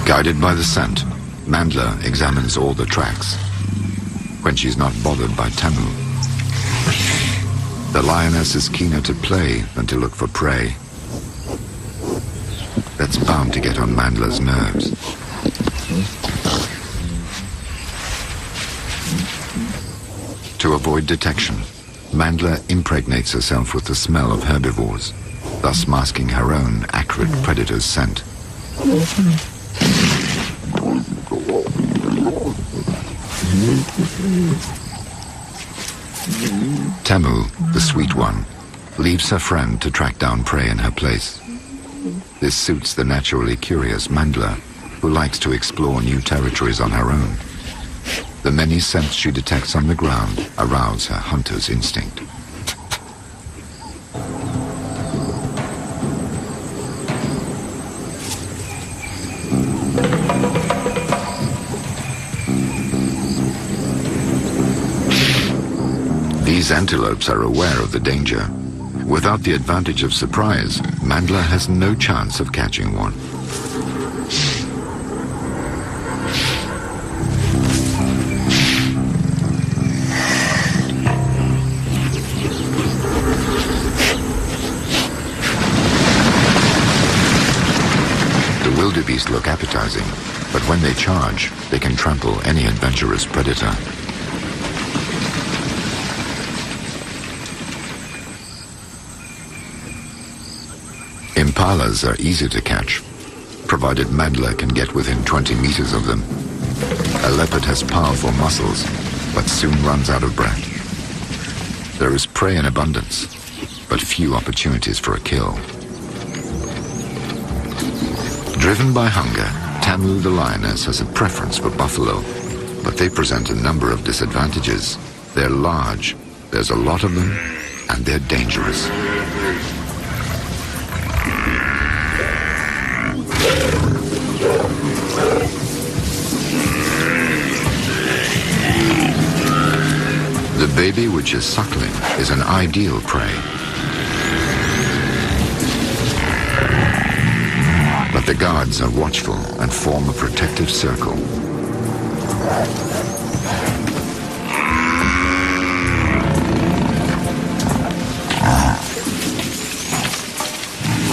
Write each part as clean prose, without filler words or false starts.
Guided by the scent, Mandla examines all the tracks. When she's not bothered by Tamu, the lioness is keener to play than to look for prey. That's bound to get on Mandla's nerves. To avoid detection, Mandla impregnates herself with the smell of herbivores, thus masking her own acrid predator's scent. Tamu, the sweet one, leaves her friend to track down prey in her place. This suits the naturally curious Mandla, who likes to explore new territories on her own. The many scents she detects on the ground arouse her hunter's instinct. These antelopes are aware of the danger. Without the advantage of surprise, Mandla has no chance of catching one. The wildebeest look appetizing, but when they charge, they can trample any adventurous predator. Impalas are easy to catch, provided Mandla can get within 20 meters of them. A leopard has powerful muscles, but soon runs out of breath. There is prey in abundance, but few opportunities for a kill. Driven by hunger, Tamu the lioness has a preference for buffalo, but they present a number of disadvantages. They're large, there's a lot of them, and they're dangerous. The baby, which is suckling, is an ideal prey. But the guards are watchful and form a protective circle.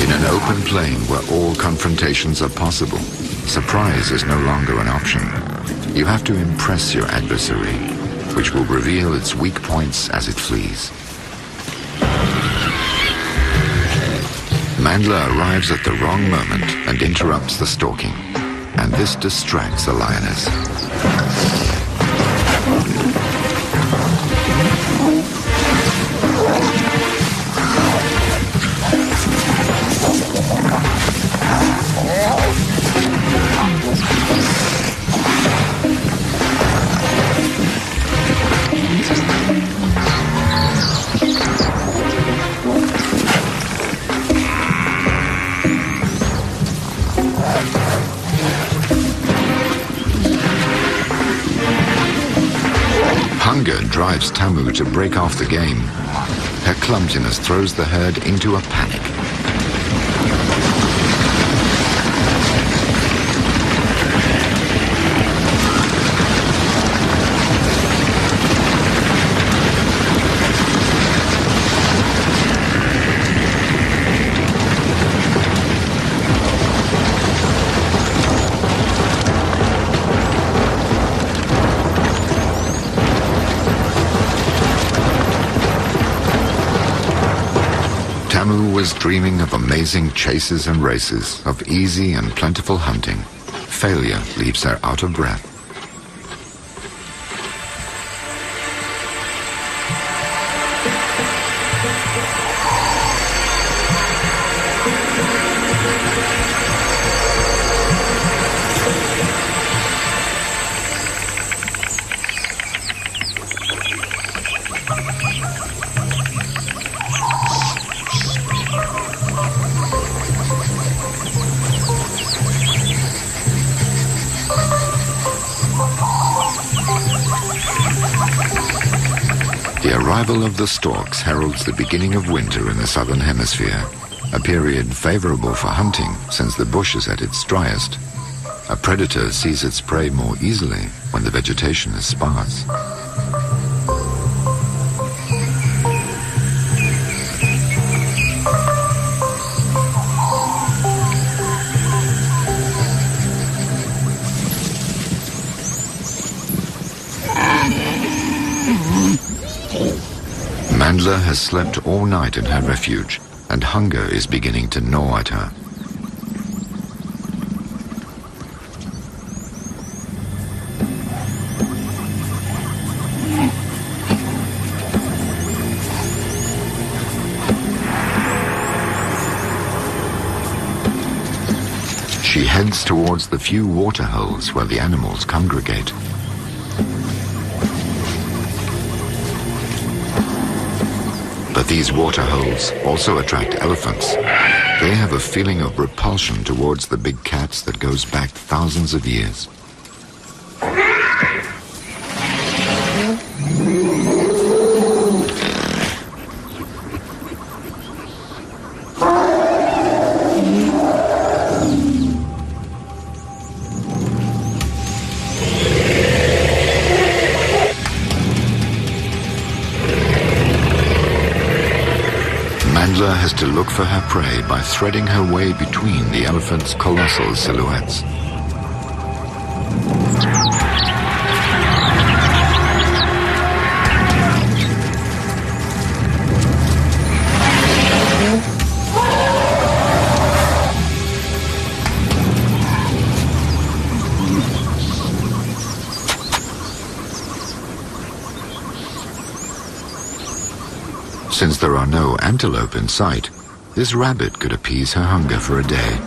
In an open plain where all confrontations are possible, surprise is no longer an option. You have to impress your adversary, which will reveal its weak points as it flees. Mandla arrives at the wrong moment and interrupts the stalking, and this distracts the lioness. Hunger drives Tamu to break off the game. Her clumsiness throws the herd into a panic. Tamu was dreaming of amazing chases and races, of easy and plentiful hunting. Failure leaves her out of breath. The arrival of the storks heralds the beginning of winter in the southern hemisphere, a period favorable for hunting since the bush is at its driest. A predator sees its prey more easily when the vegetation is sparse. Mandla has slept all night in her refuge, and hunger is beginning to gnaw at her. She heads towards the few water holes where the animals congregate. But these water holes also attract elephants. They have a feeling of repulsion towards the big cats that goes back thousands of years. Mandla has to look for her prey by threading her way between the elephant's colossal silhouettes. Since there are no antelope in sight, this rabbit could appease her hunger for a day.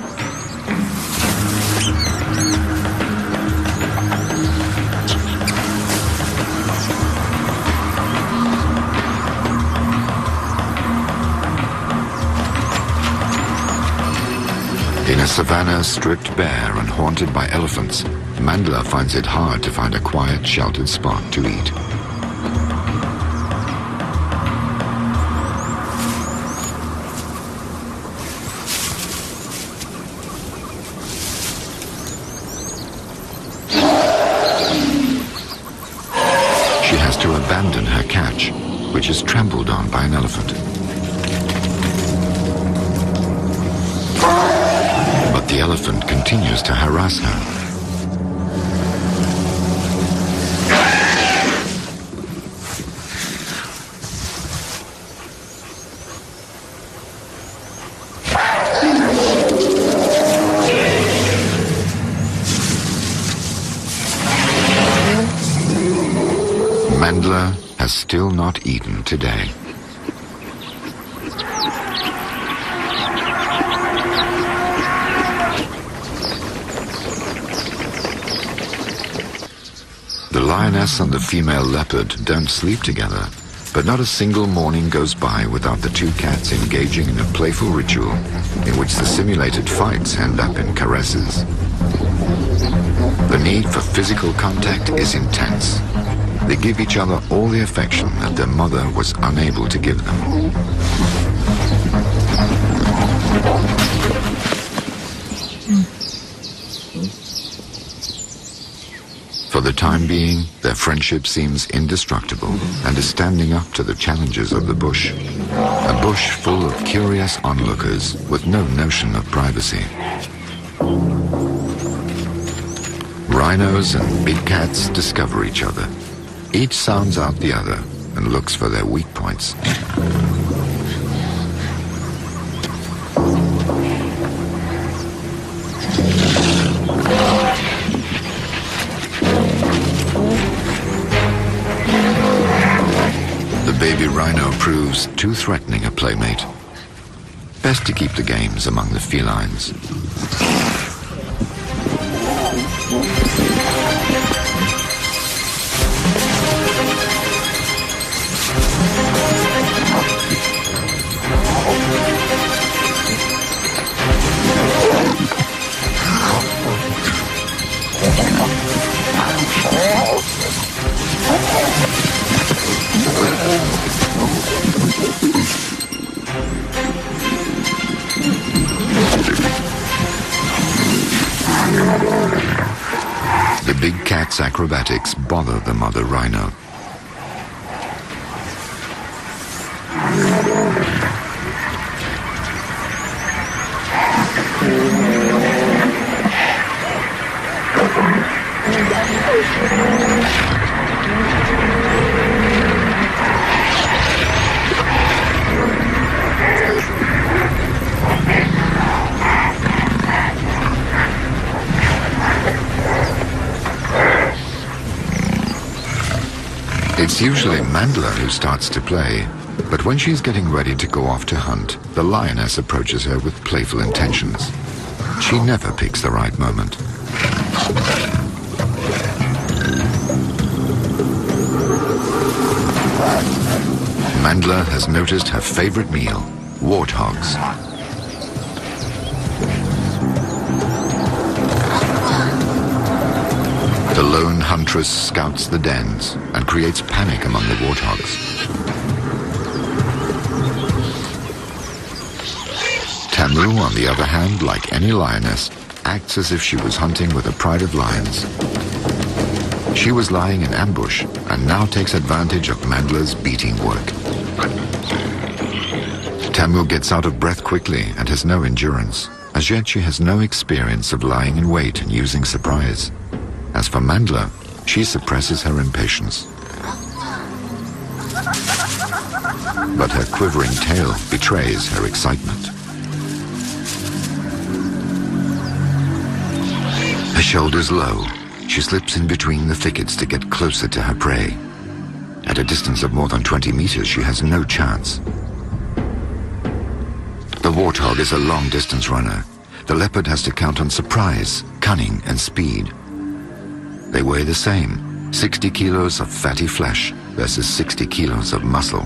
In a savannah stripped bare and haunted by elephants, Mandla finds it hard to find a quiet, sheltered spot to eat. To abandon her catch, which is trampled on by an elephant. But the elephant continues to harass her. Mandla has still not eaten today. The lioness and the female leopard don't sleep together, but not a single morning goes by without the two cats engaging in a playful ritual in which the simulated fights end up in caresses. The need for physical contact is intense. They give each other all the affection that their mother was unable to give them. For the time being, their friendship seems indestructible and is standing up to the challenges of the bush. A bush full of curious onlookers with no notion of privacy. Rhinos and big cats discover each other. Each sounds out the other and looks for their weak points. The baby rhino proves too threatening a playmate. Best to keep the games among the felines. cat's acrobatics bother the mother rhino. It's usually Mandla who starts to play, but when she's getting ready to go off to hunt, the lioness approaches her with playful intentions. She never picks the right moment. Mandla has noticed her favorite meal, warthogs. The lone huntress scouts the dens and creates panic among the warthogs. Tamu, on the other hand, like any lioness, acts as if she was hunting with a pride of lions. She was lying in ambush and now takes advantage of Mandla's beating work. Tamu gets out of breath quickly and has no endurance. As yet she has no experience of lying in wait and using surprise. As for Mandla, she suppresses her impatience. But her quivering tail betrays her excitement. Her shoulders low, she slips in between the thickets to get closer to her prey. At a distance of more than 20 meters, she has no chance. The warthog is a long-distance runner. The leopard has to count on surprise, cunning, and speed. They weigh the same, 60 kilos of fatty flesh versus 60 kilos of muscle.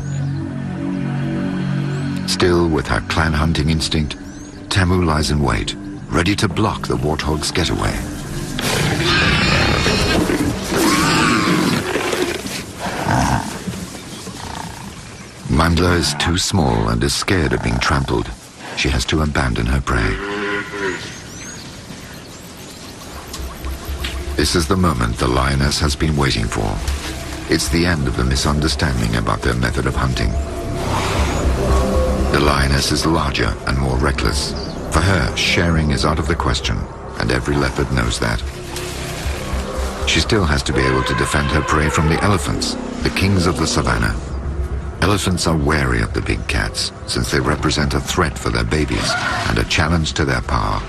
Still, with her clan hunting instinct, Tamu lies in wait, ready to block the warthog's getaway. Mandla is too small and is scared of being trampled. She has to abandon her prey. This is the moment the lioness has been waiting for. It's the end of the misunderstanding about their method of hunting. The lioness is larger and more reckless. For her, sharing is out of the question, and every leopard knows that. She still has to be able to defend her prey from the elephants, the kings of the savannah. Elephants are wary of the big cats, since they represent a threat for their babies and a challenge to their power.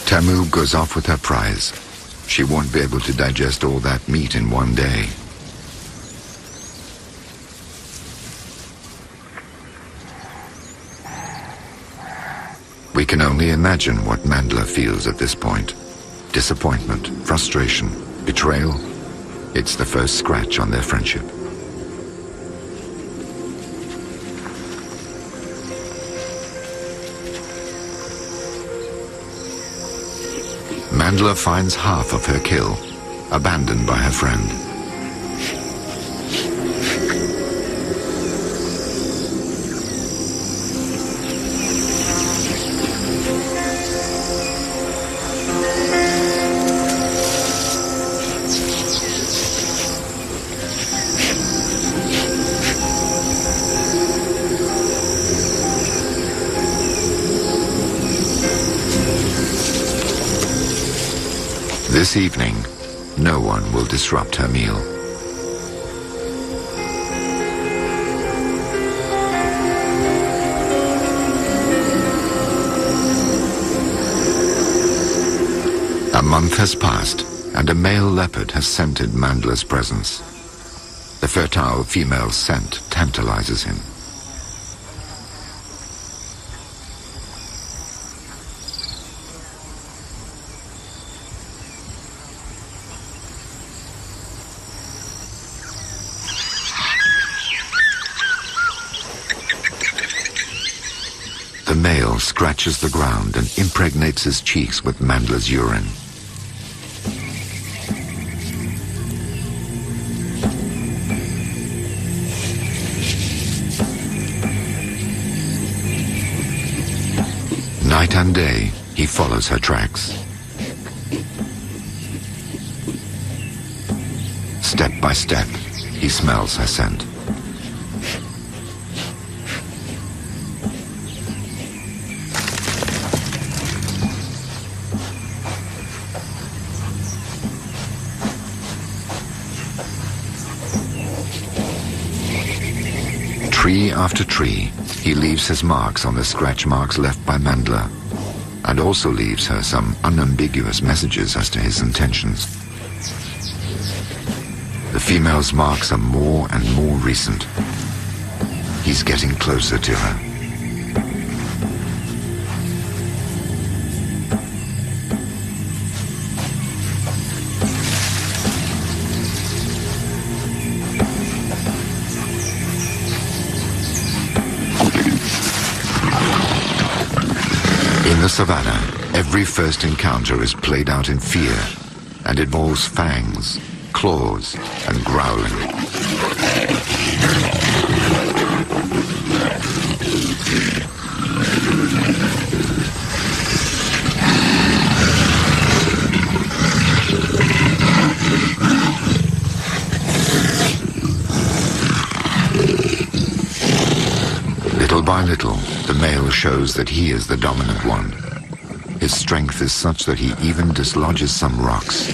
Tamu goes off with her prize. She won't be able to digest all that meat in one day. We can only imagine what Mandla feels at this point. Disappointment, frustration, betrayal. It's the first scratch on their friendship. Mandla finds half of her kill, abandoned by her friend. This evening, no one will disrupt her meal. has passed, and a male leopard has scented Mandla's presence. The fertile female's scent tantalizes him. The male scratches the ground and impregnates his cheeks with Mandla's urine. Night and day, he follows her tracks. Step by step, he smells her scent. Tree after tree, he leaves his marks on the scratch marks left by Mandla, and also leaves her some unambiguous messages as to his intentions. The female's marks are more and more recent. He's getting closer to her. In the savannah, every first encounter is played out in fear and involves fangs, claws, and growling. Little by little, the male shows that he is the dominant one. His strength is such that he even dislodges some rocks.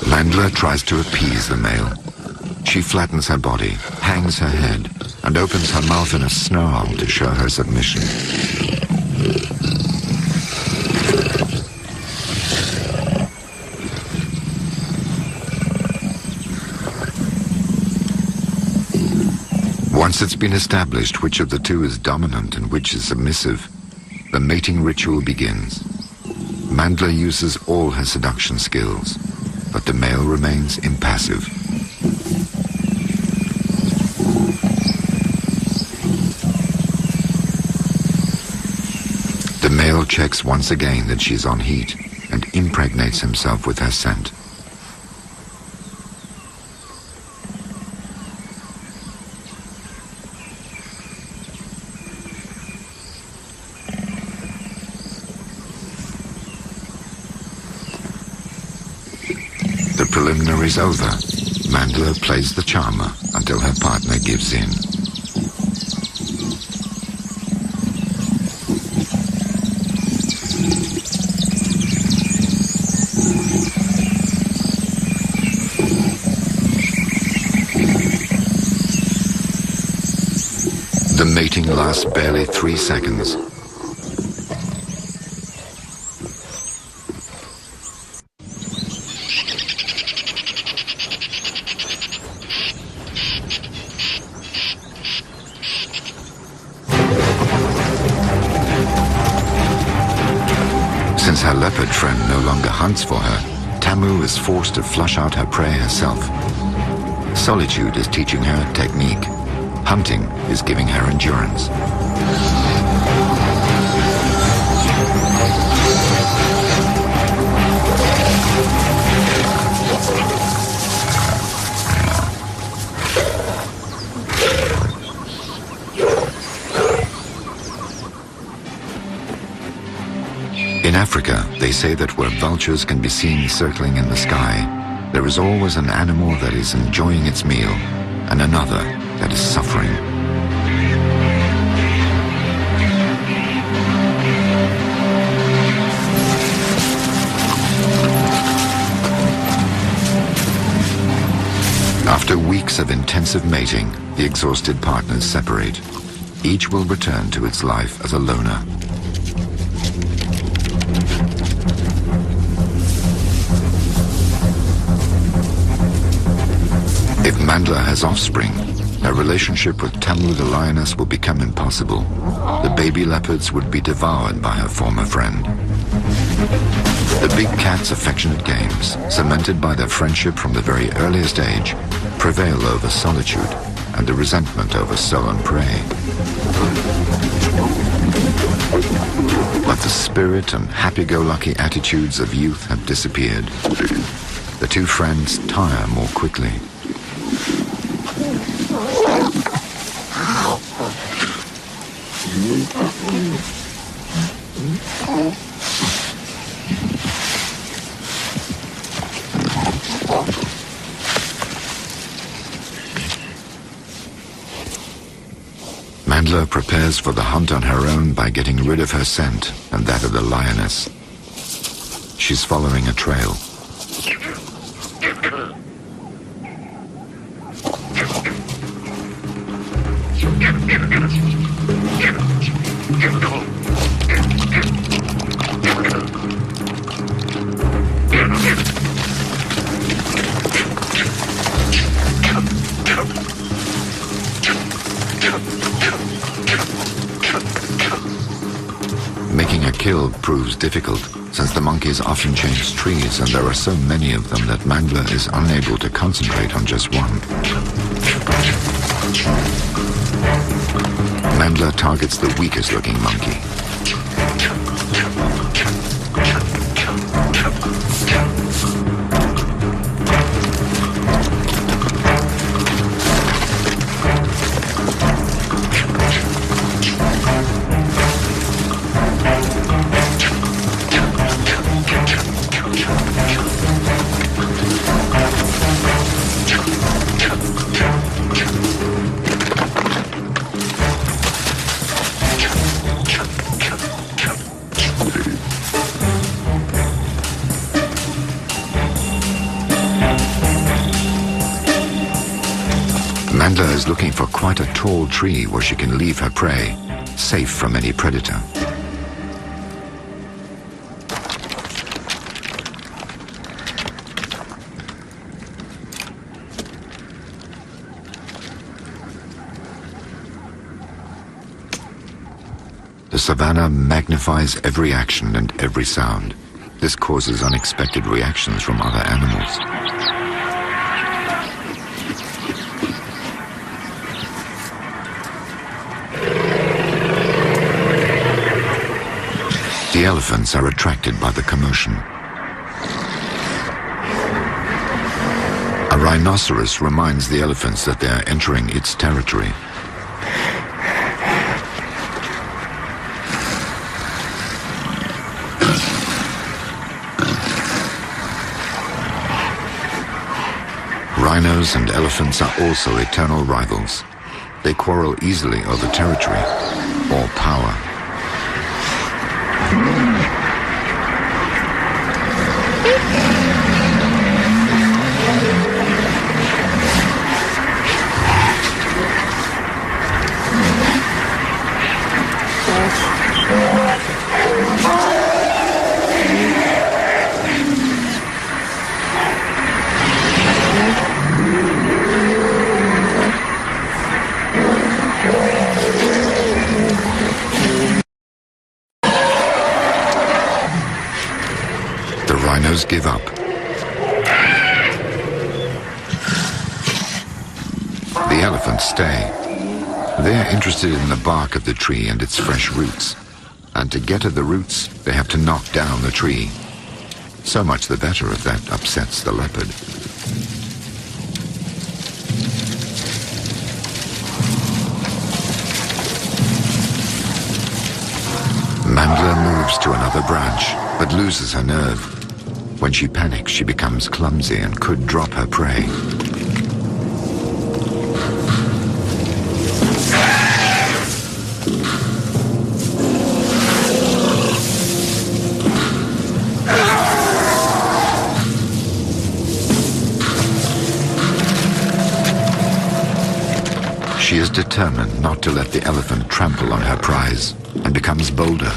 Mandla tries to appease the male. She flattens her body, hangs her head, and opens her mouth in a snarl to show her submission. Once it's been established which of the two is dominant and which is submissive, the mating ritual begins. Mandla uses all her seduction skills, but the male remains impassive. The male checks once again that she's on heat and impregnates himself with her scent. The preliminaries over, Mandla plays the charmer until her partner gives in. The mating lasts barely 3 seconds. Since her leopard friend no longer hunts for her, Tamu is forced to flush out her prey herself. Solitude is teaching her technique. Hunting is giving her endurance. In Africa, they say that where vultures can be seen circling in the sky, there is always an animal that is enjoying its meal and another that is suffering. After weeks of intensive mating, the exhausted partners separate. each will return to its life as a loner. If Mandla has offspring, her relationship with Tamlu the lioness will become impossible. The baby leopards would be devoured by her former friend. The big cat's affectionate games, cemented by their friendship from the very earliest age, prevail over solitude and the resentment over stolen prey. But the spirit and happy-go-lucky attitudes of youth have disappeared. The two friends tire more quickly. Mandla prepares for the hunt on her own by getting rid of her scent and that of the lioness. She's following a trail. Making a kill proves difficult, since the monkeys often change trees and there are so many of them that Mandla is unable to concentrate on just one. Mandla targets the weakest looking monkey. Mandla is looking for quite a tall tree where she can leave her prey, safe from any predator. The savannah magnifies every action and every sound. This causes unexpected reactions from other animals. The elephants are attracted by the commotion. A rhinoceros reminds the elephants that they are entering its territory. Rhinos and elephants are also eternal rivals. They quarrel easily over territory or power. Rhinos give up. The elephants stay. They're interested in the bark of the tree and its fresh roots. And to get at the roots, they have to knock down the tree. So much the better if that upsets the leopard. Mandla moves to another branch, but loses her nerve. When she panics, she becomes clumsy and could drop her prey. She is determined not to let the elephant trample on her prize and becomes bolder.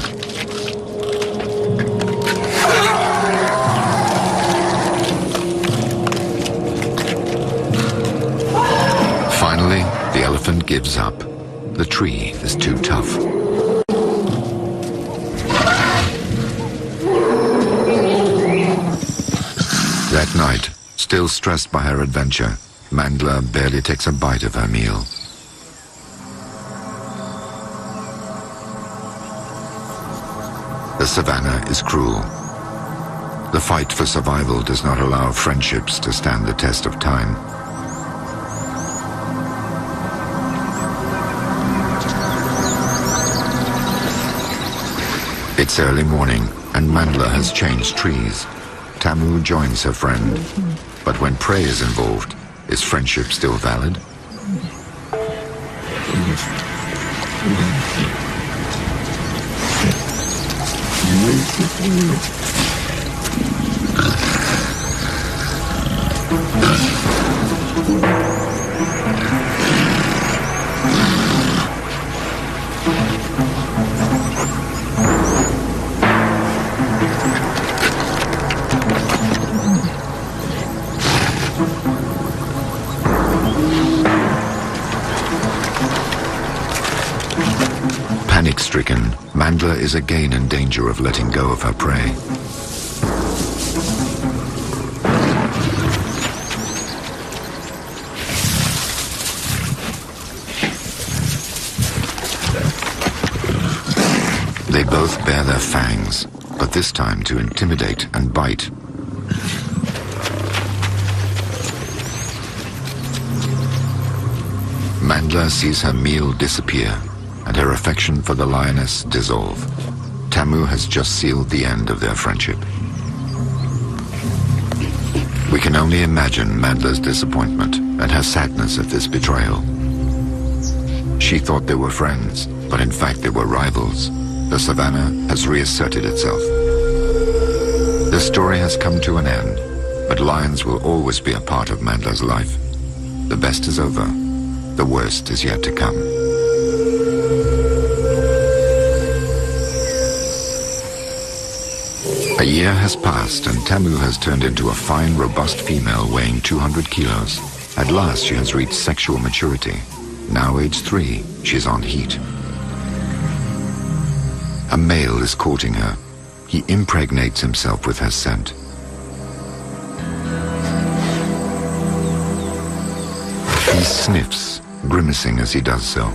Finally, the elephant gives up. The tree is too tough. That night, still stressed by her adventure, Mandla barely takes a bite of her meal. The savannah is cruel. The fight for survival does not allow friendships to stand the test of time. It's early morning, and Mandla has changed trees. Tamu joins her friend, but when prey is involved, is friendship still valid? Panic-stricken, Mandla is again in danger of letting go of her prey. They both bare their fangs, but this time to intimidate and bite. Mandla sees her meal disappear and her affection for the lioness dissolve. Tamu has just sealed the end of their friendship. We can only imagine Mandla's disappointment and her sadness at this betrayal. She thought they were friends, but in fact they were rivals. The savannah has reasserted itself. The story has come to an end, but lions will always be a part of Mandla's life. The best is over. The worst is yet to come. A year has passed and Tamu has turned into a fine, robust female weighing 200 kilos. At last she has reached sexual maturity. Now age 3, she's on heat. A male is courting her. He impregnates himself with her scent. He sniffs, grimacing as he does so.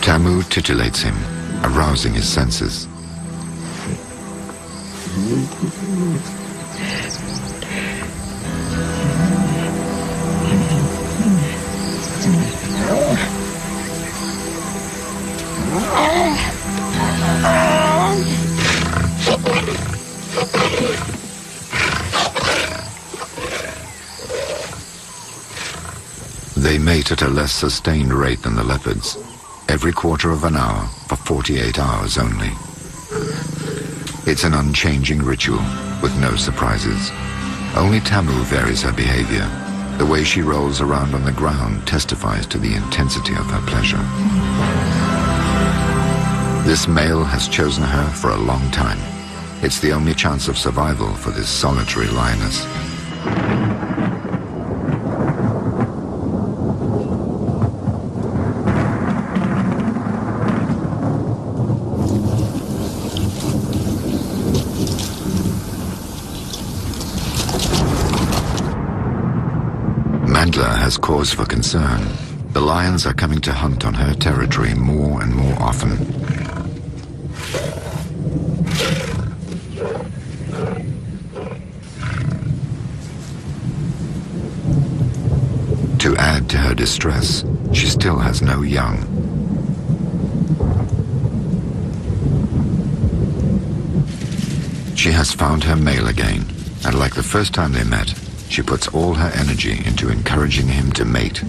Tamu titillates him, arousing his senses. They mate at a less sustained rate than the leopards, every quarter of an hour for 48 hours only. It's an unchanging ritual with no surprises. Only Tamu varies her behavior. The way she rolls around on the ground testifies to the intensity of her pleasure. This male has chosen her for a long time. It's the only chance of survival for this solitary lioness. Mandla has cause for concern. The lions are coming to hunt on her territory more and more often. To add to her distress, she still has no young. She has found her male again, and like the first time they met, she puts all her energy into encouraging him to mate.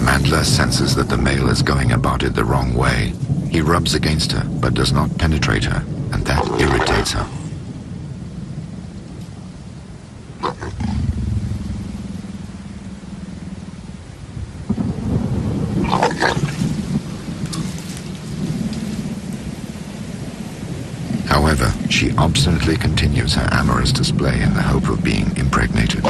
Mandla Mandla senses that the male is going about it the wrong way. He rubs against her, but does not penetrate her, and that irritates her. However, she obstinately continues her amorous display in the hope of being impregnated.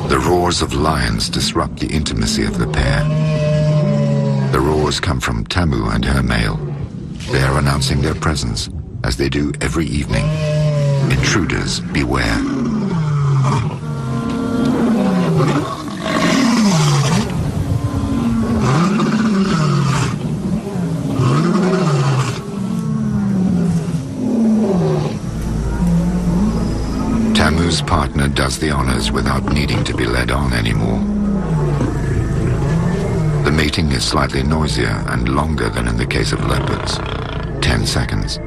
The roars of lions disrupt the intimacy of the pair. The roars come from Tamu and her male. They are announcing their presence, as they do every evening. Intruders, beware. Tamu's partner does the honors without needing to be led on anymore. The mating is slightly noisier and longer than in the case of leopards. 10 seconds.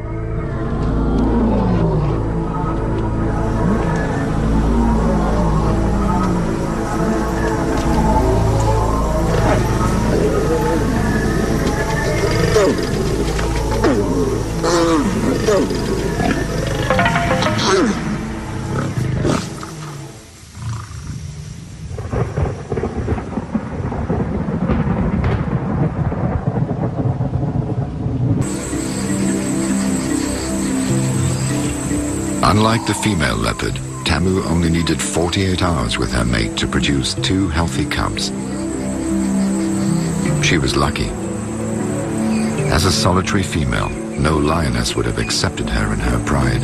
Unlike the female leopard, Tamu only needed 48 hours with her mate to produce 2 healthy cubs. She was lucky. As a solitary female, no lioness would have accepted her in her pride.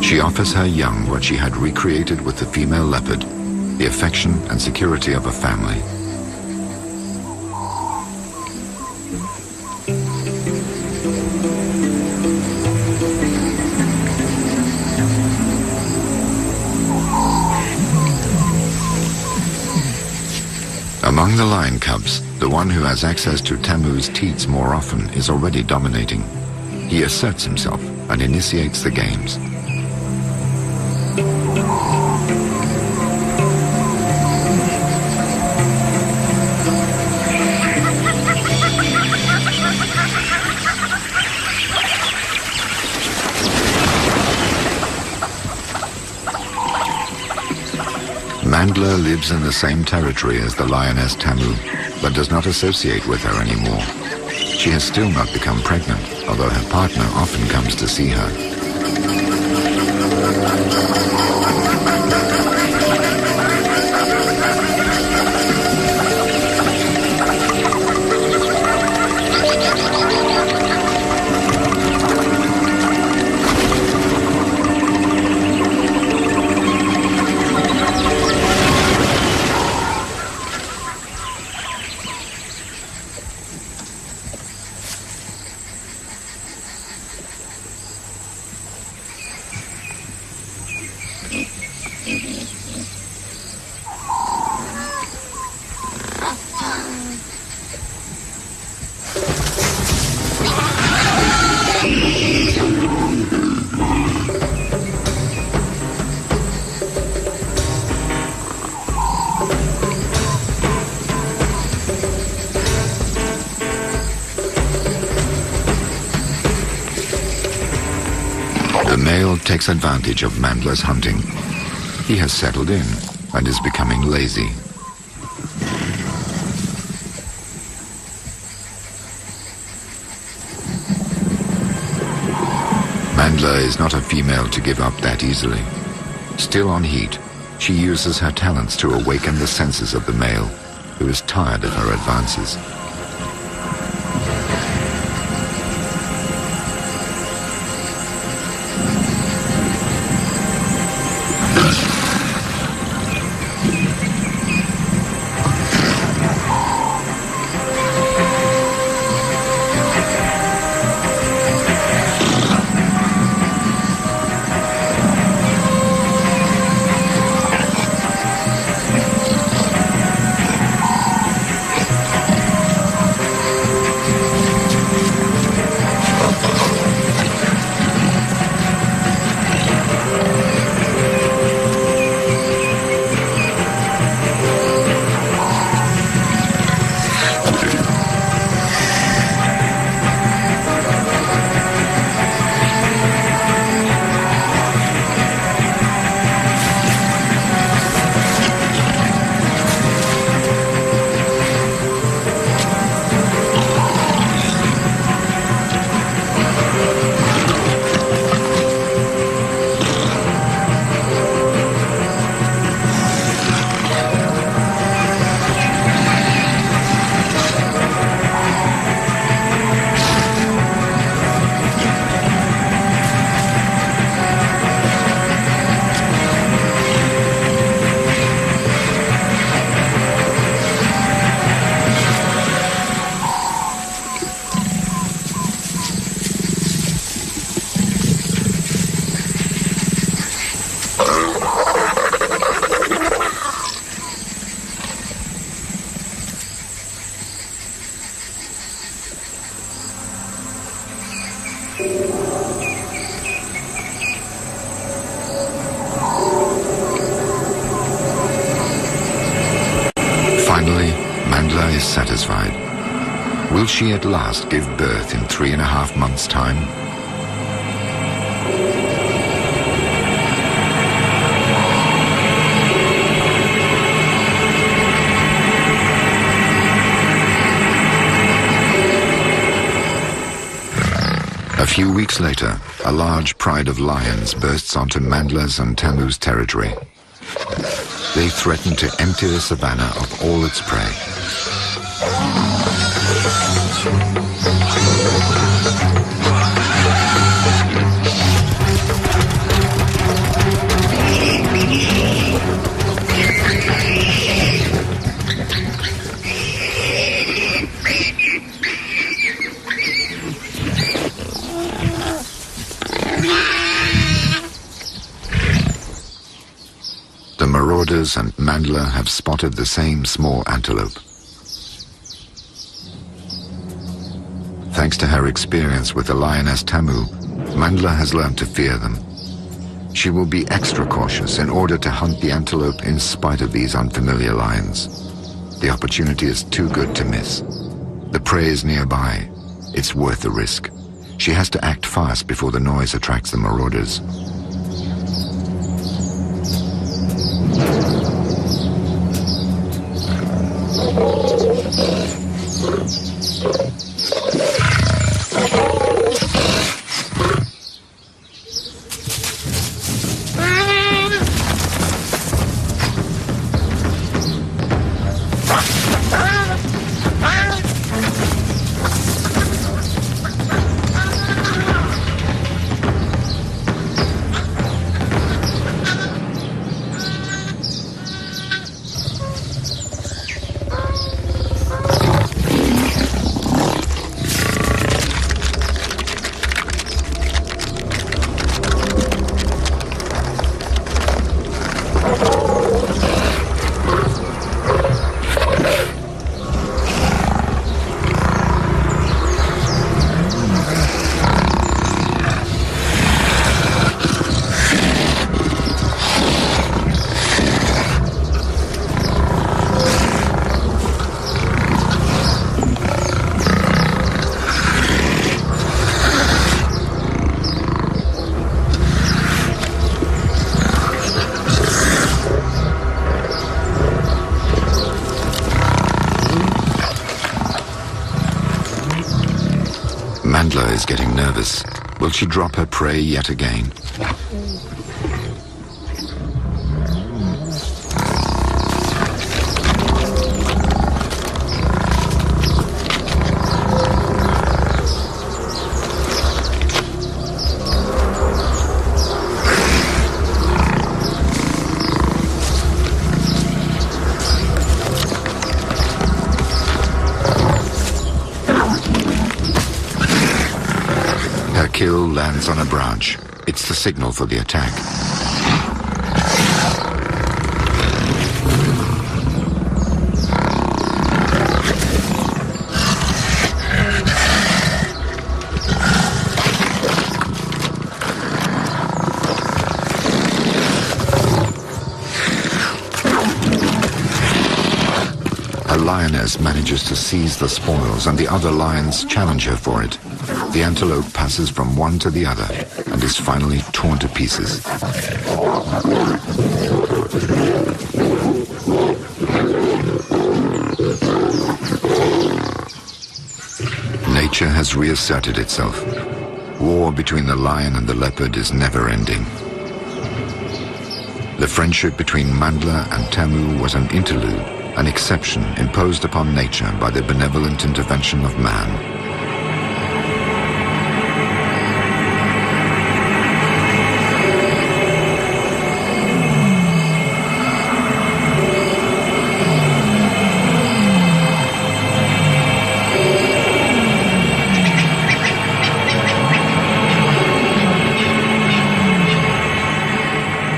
She offers her young what she had recreated with the female leopard, the affection and security of a family. Among the lion cubs, the one who has access to Tamu's teats more often is already dominating. He asserts himself and initiates the games. Mandla lives in the same territory as the lioness Tamu, but does not associate with her anymore. She has still not become pregnant, although her partner often comes to see her. The male takes advantage of Mandla's hunting. He has settled in and is becoming lazy. Mandla is not a female to give up that easily. Still on heat, she uses her talents to awaken the senses of the male, who is tired of her advances. satisfied. Will she at last give birth in 3.5 months' time? A few weeks later, a large pride of lions bursts onto Mandla's and Tamu's territory. They threaten to empty the savannah of all its prey. The marauders and Mandla have spotted the same small antelope. Thanks to her experience with the lioness Tamu, Mandla has learned to fear them. She will be extra cautious in order to hunt the antelope in spite of these unfamiliar lions. The opportunity is too good to miss. The prey is nearby. It's worth the risk. She has to act fast before the noise attracts the marauders. Mandla is getting nervous. Will she drop her prey yet again? Kill lands on a branch. It's the signal for the attack. A lioness manages to seize the spoils and the other lions challenge her for it. The antelope passes from one to the other and is finally torn to pieces. Nature has reasserted itself. War between the lion and the leopard is never ending. The friendship between Mandla and Tamu was an interlude, an exception imposed upon nature by the benevolent intervention of man.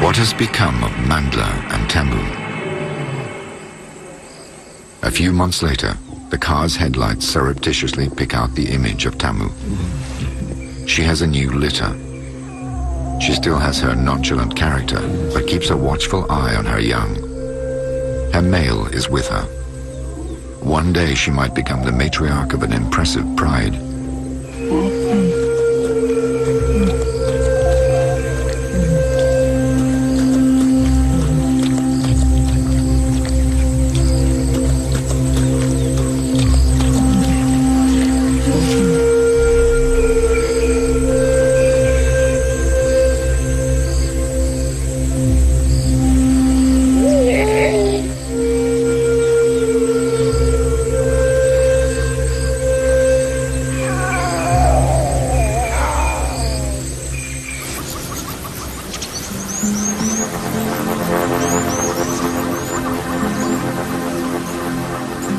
What has become of Mandla and Tamu? A few months later, the car's headlights surreptitiously pick out the image of Tamu. She has a new litter. She still has her nonchalant character, but keeps a watchful eye on her young. Her male is with her. One day she might become the matriarch of an impressive pride.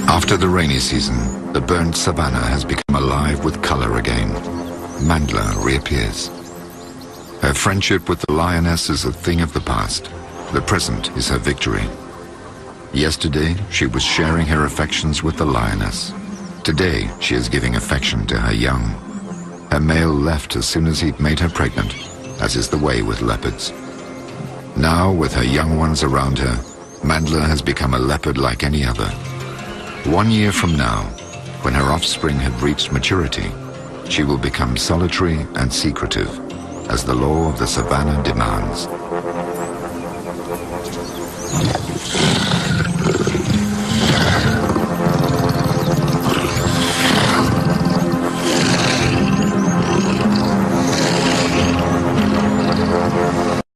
After the rainy season, the burnt savanna has become alive with color again. Mandla reappears. Her friendship with the lioness is a thing of the past. The present is her victory. Yesterday, she was sharing her affections with the lioness. Today, she is giving affection to her young. Her male left as soon as he'd made her pregnant, as is the way with leopards. Now, with her young ones around her, Mandla has become a leopard like any other. 1 year from now, when her offspring have reached maturity, she will become solitary and secretive, as the law of the savannah demands.